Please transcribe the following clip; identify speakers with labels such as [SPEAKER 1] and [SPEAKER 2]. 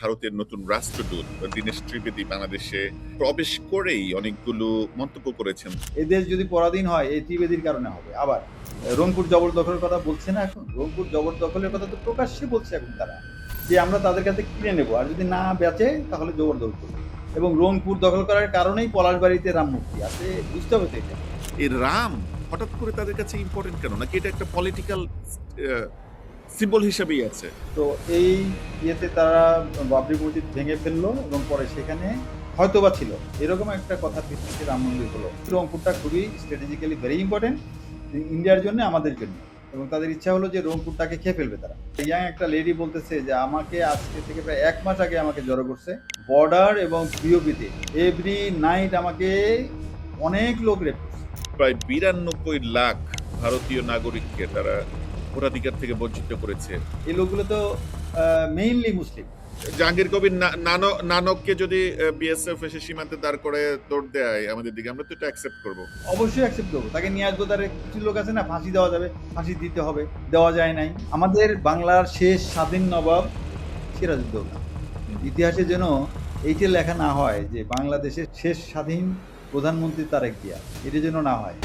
[SPEAKER 1] ভারতের নতুন রাষ্ট্রদূত দীনেশ ত্রিবেদী বাংলাদেশে প্রবেশ করেই অনেকগুলো মন্তব্য করেছেন।
[SPEAKER 2] এদেশ যদি পরাধীন হয় এই ত্রিবেদীর কারণে হবে। আবার রংপুর জবরদখলের কথা বলছে না এখন? রংপুর জবরদখলের কথা তো প্রকাশ্যে বলছে এখন তারা। যে আমরা তাদের কাছে কিনে নেব। আর যদি না বেচে তাহলে জবরদখল করব। এবং রংপুর দখল করার কারণেই পলাশবাড়িতে রাম মূর্তি আছে। বুঝতে হবে তো এটা।
[SPEAKER 1] এই রাম হঠাৎ করে তাদের কাছে ইম্পর্টেন্ট কেন? নাকি এটা একটা পলিটিক্যাল সিম্বল হিসেবেই আছে?
[SPEAKER 2] তো এই ইয়েতে তারা বাবরি মসজিদ ভেঙে ফেললো এবং পরে সেখানে হয়তোবা ছিল। এরকম একটা কথার ভিত্তিতে রাম মন্দির হলো। রংপুরটা খুবই স্ট্র্যাটেজিক্যালি ভেরি ইম্পর্টেন্ট ইন্ডিয়ার জন্য, আমাদের জন্য। এবং তাদের ইচ্ছা হলো যে রংপুরটাকে খেয়ে ফেলবে তারা। ইয়াং একটা লেডি বলতেছে যে আমাকে আজকে থেকে প্রায় ১ মাস আগে আমাকে জড়ো করছে। বর্ডার এবং পিওপিতে এভরি নাইট আমাকে অনেক লোক রেপ করছে।
[SPEAKER 1] প্রায় ৯২ লাখ ভারতীয় নাগরিককে তারা ভোটাধিকার থেকে বঞ্চিত করেছে।
[SPEAKER 2] এই লোকগুলো তো মেইনলি মুসলিম।
[SPEAKER 1] জাহাঙ্গীর কবির নানককে যদি বিএসএফ এসে সীমান্তে দাঁড় করে দৌড় দেয় আমাদের দিকে, আমরা তো এটা অ্যাকসেপ্ট করবো।
[SPEAKER 2] অবশ্যই অ্যাকসেপ্ট করবো। তাকে নিয়ে আসবো, তার কিছু লোক আছে না, ফাঁসি দেওয়া যাবে, ফাঁসি দিতে হবে, দেওয়া যায় নাই। আমাদের বাংলার শেষ স্বাধীন নবাব সিরাজউদ্দৌলা। ইতিহাসে যেন এইটা লেখা না হয় যে বাংলাদেশের শেষ স্বাধীন প্রধানমন্ত্রী তারেক জিয়া, এটা যেন না হয়।